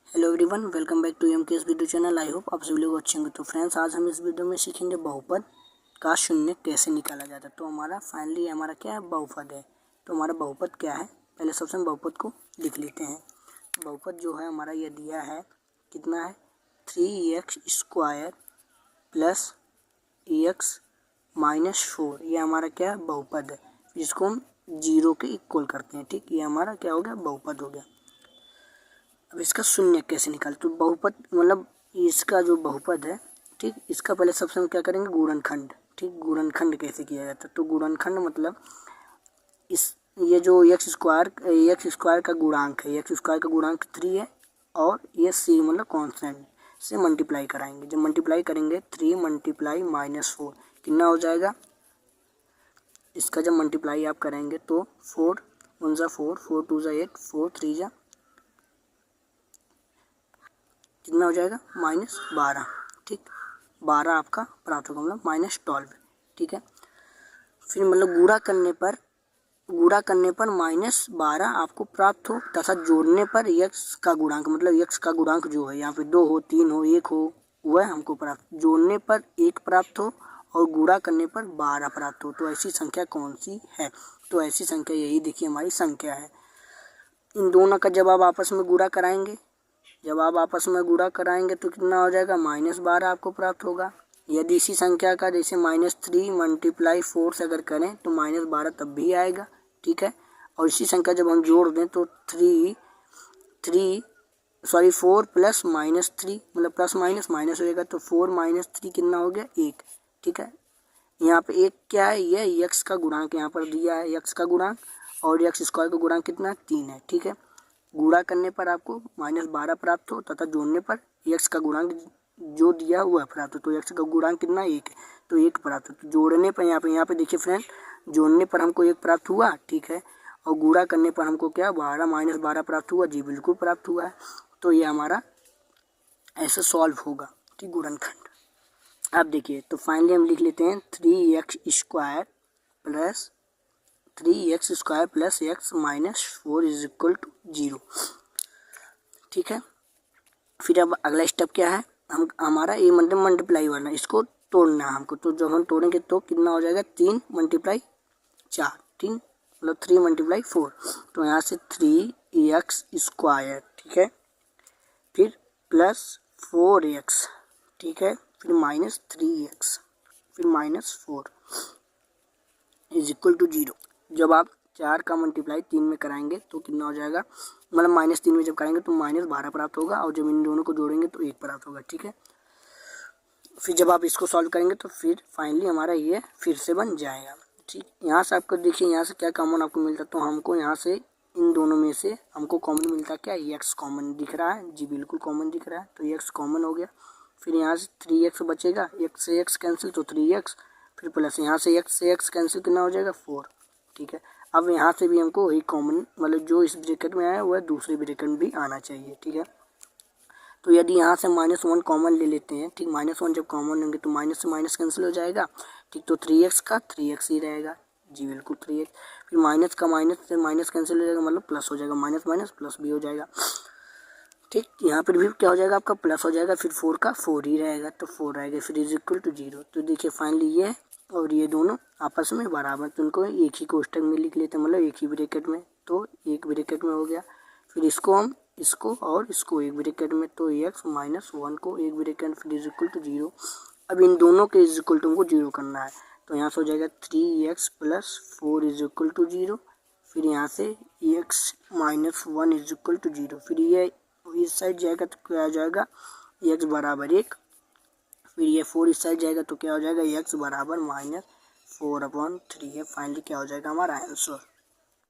Hello everyone, welcome back to MKS video channel. I hope आप सभी लोग अच्छे होंगे। तो फ्रेंड्स, आज हम इस वीडियो में सीखेंगे बहुपद का शून्य कैसे निकाला जाता है। तो हमारा फाइनली हमारा क्या है, बहुपद है। तो हमारा बहुपद क्या है, पहले सबसे हम बहुपद को लिख लेते हैं। बहुपद जो है हमारा ये दिया है, कितना है 3x² प्लस x माइनस 4। ये हमारा क्या है, बहुपद है, जिसको हम 0 के इक्वल करते हैं। ठीक, ये हमारा क्या हो गया, बहुपद हो गया। अब इसका शून्य कैसे निकाल, तो बहुपद मतलब इसका जो बहुपद है, ठीक, इसका पहले सबसे हम क्या करेंगे, गुणनखंड। ठीक, गुणनखंड कैसे किया जाता है, तो गुणनखंड मतलब इस ये जो x² का गुणांक है, x² का गुणांक 3 है, और ये c मतलब कांस्टेंट से मल्टीप्लाई कराएंगे। जब मल्टीप्लाई करेंगे 3 मल्टीप्लाई -4 कितना हो जाएगा। इसका जब मल्टीप्लाई आप करेंगे तो 4 1 ज़ा 4, 4 2 ज़ा 8, 4 3 ज़ा कितना हो जाएगा, -12। ठीक, 12 आपका प्राप्त होगा, मतलब -12। ठीक है, फिर मतलब गुणा करने पर -12 आपको प्राप्त हो, तथा जोड़ने पर x का गुणांक, मतलब x का गुणांक जो है यहाँ पे 2 हो, 3 हो, 1 हो, वह हमको प्राप्त, जोड़ने पर 1 प्राप्त हो और गुणा करने पर 12 प्राप्त हो। तो ऐसी संख्या कौन सी है, तो ऐसी संख्या यही देखिए हमारी संख्या है। इन दोनों का जब आप आपस में गुणा कराएंगे, तो कितना हो जाएगा, -12 आपको प्राप्त होगा। यदि इसी संख्या का जैसे -3 मल्टीप्लाई 4 से अगर करें तो -12 तब भी आएगा। ठीक है, और इसी संख्या जब हम जोड़ दें तो 4 प्लस -3 मतलब प्लस माइनस माइनस हो जाएगा, तो 4 - 3 कितना हो गया, 1। ठीक है, यहाँ पे 1 क्या है, ये x का गुणांक यहाँ पर दिया है, x का गुणांक, और x² का गुणांक कितना 3 है। ठीक है, गुणा करने पर आपको -12 प्राप्त हो, तथा जोड़ने पर x का गुणांक जो दिया हुआ प्राप्त हो, तो x का गुणांक कितना 1 है, तो 1 प्राप्त हो। तो जोड़ने पर यहाँ पे देखिए फ्रेंड, जोड़ने पर हमको 1 प्राप्त हुआ। ठीक है, और गुणा करने पर हमको क्या 12 -12 प्राप्त हुआ। जी बिल्कुल प्राप्त हुआ है। तो ये हमारा ऐसे सॉल्व होगा। ठीक, गुणनखंड। अब देखिए, तो फाइनली हम लिख लेते हैं 3x² plus x minus 4 is equal to 0। ठीक है, फिर अब अगला स्टेप क्या है, हमारा ये मतलब मल्टीप्लाई वाला, इसको तोड़ना है हमको। तो जब हम तोड़ेंगे तो कितना हो जाएगा, 3 मल्टीप्लाई 4, 3 मतलब 3 मल्टीप्लाई 4, तो यहाँ से 3x²। ठीक है, फिर प्लस 4x। ठीक है, फिर -3x, फिर -4 इज इक्वल टू 0। जब आप 4 का मल्टीप्लाई 3 में कराएंगे तो कितना हो जाएगा, मतलब -3 में जब कराएंगे तो -12 प्राप्त होगा, और जब इन दोनों को जोड़ेंगे तो 1 प्राप्त होगा। ठीक है, फिर जब आप इसको सॉल्व करेंगे तो फिर फाइनली हमारा ये फिर से बन जाएगा। ठीक, यहाँ से आपको देखिए, यहाँ से क्या कॉमन आपको मिलता है, तो हमको यहाँ से इन दोनों में से हमको कॉमन मिलता है क्या, x कॉमन दिख रहा है। जी बिल्कुल कॉमन दिख रहा है, तो x कॉमन हो गया। फिर यहाँ से 3x बचेगा, x से x कैंसिल तो 3x, फिर प्लस यहाँ से x कैंसिल कितना हो जाएगा, 4। ठीक है, अब यहाँ से भी हमको वही कॉमन, मतलब जो इस ब्रैकेट में आया वह दूसरे ब्रैकेट में भी आना चाहिए। ठीक है, तो यदि यहाँ से -1 कॉमन ले लेते हैं, ठीक, -1 जब कॉमन लेंगे तो माइनस से माइनस कैंसिल हो जाएगा। ठीक, तो 3x का 3x ही रहेगा। जी बिल्कुल 3x, फिर माइनस का माइनस से माइनस कैंसिल हो जाएगा, मतलब प्लस हो जाएगा, माइनस माइनस प्लस भी हो जाएगा। ठीक, यहाँ पर भी क्या हो जाएगा, आपका प्लस हो जाएगा, फिर 4 का 4 ही रहेगा, तो 4 रहेगा, फिर इज इक्वल टू 0। तो देखिए फाइनली ये और ये दोनों आपस में बराबर, तो उनको एक ही कोष्टक में लिख लेते हैं, मतलब एक ही ब्रैकेट में, तो एक ब्रैकेट में हो गया। फिर इसको हम इसको और इसको एक ब्रैकेट में, तो x -1 को एक ब्रैकेट, फिर इज इक्वल टू 0। अब इन दोनों के इज इक्वल टू हमको 0 करना है, तो यहाँ से हो जाएगा 3x plus 4 is equal to 0। फिर यहाँ से x -1 इज इक्वल टू 0। फिर ये इस साइड जाएगा तो क्या हो जाएगा, x बराबर 1। फिर ये 4 इस साइड जाएगा तो क्या हो जाएगा, x बराबर -4/3 है। फाइनली क्या हो जाएगा हमारा आंसर।